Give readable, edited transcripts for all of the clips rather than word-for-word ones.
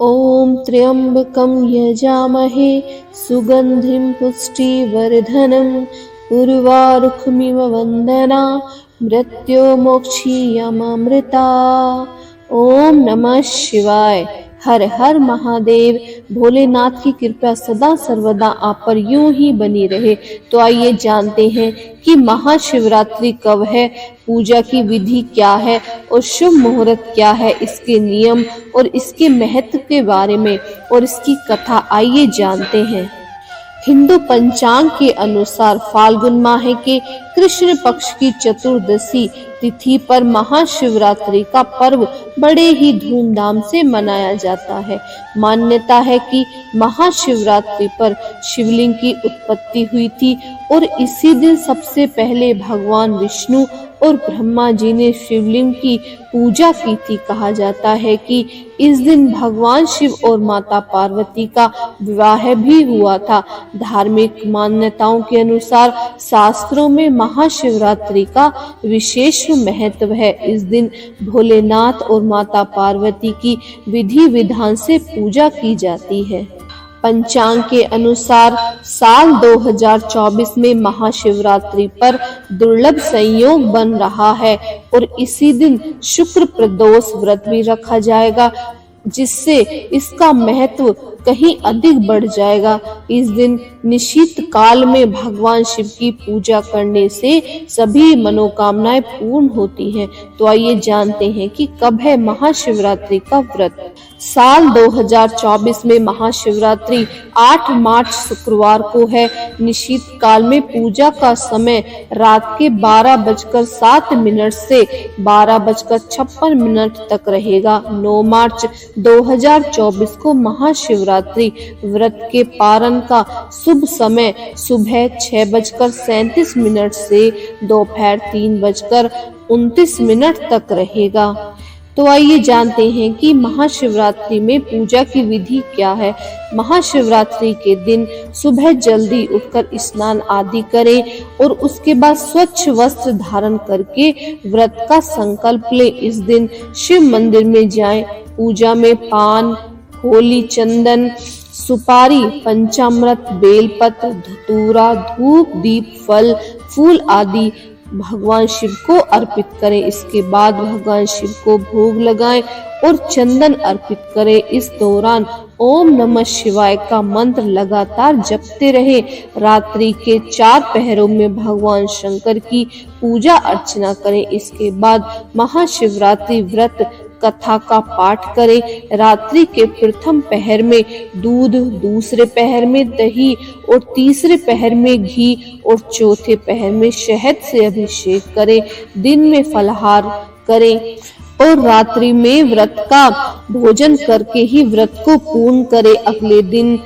ॐ त्र्यम्बकं यजामहे सुगन्धिं पुष्टिवर्धनम् उर्वारुकमिव वन्दना मृत्युर्मोक्षीयमामृता। ओम नमः शिवाय। हर हर महादेव। भोलेनाथ की कृपा सदा सर्वदा आप पर यूं ही बनी रहे। तो आइए जानते हैं कि महाशिवरात्रि कब है, पूजा की विधि क्या है और शुभ मुहूर्त क्या है, इसके नियम और इसके महत्व के बारे में और इसकी कथा आइए जानते हैं। हिंदू पंचांग के अनुसार फाल्गुन माह के कृष्ण पक्ष की चतुर्दशी तिथि पर महाशिवरात्रि का पर्व बड़े ही धूमधाम से मनाया जाता है। मान्यता है कि महाशिवरात्रि पर शिवलिंग की उत्पत्ति हुई थी और इसी दिन सबसे पहले भगवान विष्णु और ब्रह्मा जी ने शिवलिंग की पूजा की थी। कहा जाता है कि इस दिन भगवान शिव और माता पार्वती का विवाह भी हुआ था। धार्मिक मान्यताओं के अनुसार शास्त्रों में महाशिवरात्रि का विशेष महत्व है। इस दिन भोलेनाथ और माता पार्वती की विधि विधान से पूजा की जाती है। पंचांग के अनुसार साल 2024 में महाशिवरात्रि पर दुर्लभ संयोग बन रहा है और इसी दिन शुक्र प्रदोष व्रत भी रखा जाएगा, जिससे इसका महत्व कहीं अधिक बढ़ जाएगा। इस दिन निशीत काल में भगवान शिव की पूजा करने से सभी मनोकामनाएं पूर्ण होती हैं। तो आइए जानते हैं कि कब है महाशिवरात्रि का व्रत। साल 2024 में महाशिवरात्रि 8 मार्च शुक्रवार को है। निशीत काल में पूजा का समय रात के 12:07 से 12:56 तक रहेगा। 9 मार्च 2024 को महाशिवरात्रि व्रत के पारण का शुभ समय सुबह 6:37 से दोपहर 3:29 तक रहेगा। तो आइए जानते हैं कि महाशिवरात्रि में पूजा की विधि क्या है। महाशिवरात्रि के दिन सुबह जल्दी उठकर स्नान आदि करें और उसके बाद स्वच्छ वस्त्र धारण करके व्रत का संकल्प लें। इस दिन शिव मंदिर में जाएं। पूजा में पान, होली, चंदन, सुपारी, पंचामृत, बेलपत्र, धतूरा, धूप, दीप, फल, फूल आदि भगवान शिव को अर्पित करें। इसके बाद भगवान शिव को भोग लगाएं और चंदन अर्पित करें। इस दौरान ओम नमः शिवाय का मंत्र लगातार जपते रहे। रात्रि के 4 पहरों में भगवान शंकर की पूजा अर्चना करें। इसके बाद महाशिवरात्रि व्रत कथा का पाठ करें। रात्रि के प्रथम पहर में दूध, दूसरे पहर में दही और तीसरे पहर में घी और चौथे पहर में शहद से अभिषेक करें। दिन में फलाहार करें और रात्रि में व्रत का भोजन करके ही व्रत को पूर्ण करें। अगले दिन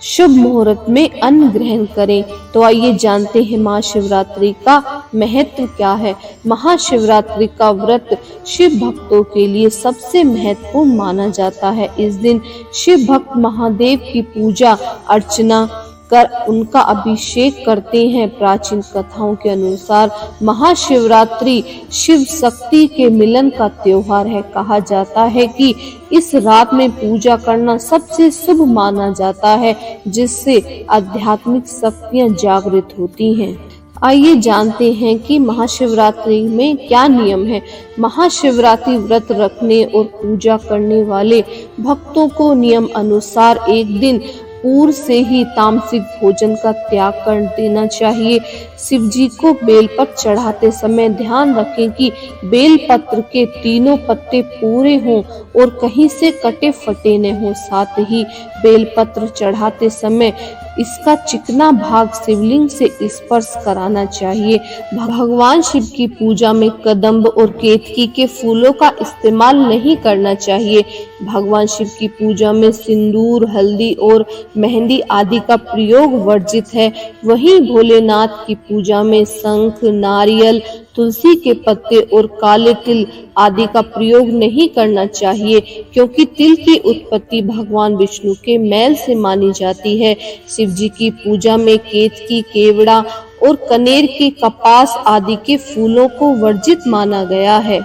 शुभ मुहूर्त में अन्न ग्रहण करें। तो आइए जानते हैं महाशिवरात्रि का महत्व क्या है। महाशिवरात्रि का व्रत शिव भक्तों के लिए सबसे महत्वपूर्ण माना जाता है। इस दिन शिव भक्त महादेव की पूजा अर्चना कर उनका अभिषेक करते हैं। प्राचीन कथाओं के अनुसार महाशिवरात्रि शिव शक्ति के मिलन का त्योहार है। कहा जाता है कि इस रात में पूजा करना सबसे शुभ माना जाता है, जिससे आध्यात्मिक शक्तियां जागृत होती हैं। आइए जानते हैं कि महाशिवरात्रि में क्या नियम है। महाशिवरात्रि व्रत रखने और पूजा करने वाले भक्तों को नियम अनुसार एक दिन पूर्व से ही तामसिक भोजन का त्याग कर देना चाहिए। शिव जी को बेलपत्र चढ़ाते समय ध्यान रखें कि बेलपत्र के तीनों पत्ते पूरे हों और कहीं से कटे फटे न हों। साथ ही बेलपत्र चढ़ाते समय इसका चिकना भाग शिवलिंग से स्पर्श कराना चाहिए। भगवान शिव की पूजा में कदम्ब और केतकी के फूलों का इस्तेमाल नहीं करना चाहिए। भगवान शिव की पूजा में सिंदूर, हल्दी और मेहंदी आदि का प्रयोग वर्जित है। वहीं भोलेनाथ की पूजा में शंख, नारियल, तुलसी के पत्ते और काले तिल आदि का प्रयोग नहीं करना चाहिए, क्योंकि तिल की उत्पत्ति भगवान विष्णु के मैल से मानी जाती है। शिव जी की पूजा में केतकी, केवड़ा और कनेर के कपास आदि के फूलों को वर्जित माना गया है।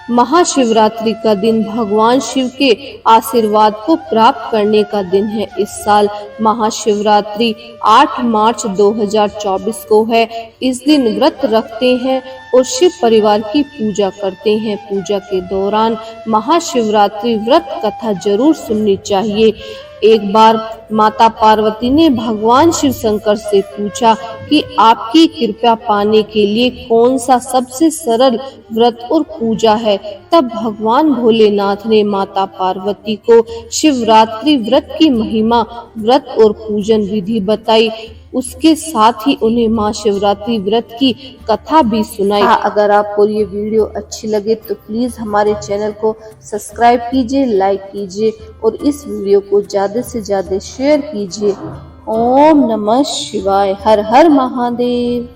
महाशिवरात्रि का दिन भगवान शिव के आशीर्वाद को प्राप्त करने का दिन है। इस साल महाशिवरात्रि 8 मार्च 2024 को है। इस दिन व्रत रखते हैं और शिव परिवार की पूजा करते हैं। पूजा के दौरान महाशिवरात्रि व्रत कथा जरूर सुननी चाहिए। एक बार माता पार्वती ने भगवान शिव शंकर से पूछा कि आपकी कृपा पाने के लिए कौन सा सबसे सरल व्रत और पूजा है। तब भगवान भोलेनाथ ने माता पार्वती को शिवरात्रि व्रत की महिमा, व्रत और पूजन विधि बताई। उसके साथ ही उन्हें महाशिवरात्रि व्रत की कथा भी सुनाई। अगर आपको ये वीडियो अच्छी लगे तो प्लीज हमारे चैनल को सब्सक्राइब कीजिए, लाइक कीजिए और इस वीडियो को ज्यादा से ज्यादा शेयर कीजिए। ओम नमः शिवाय। हर हर महादेव।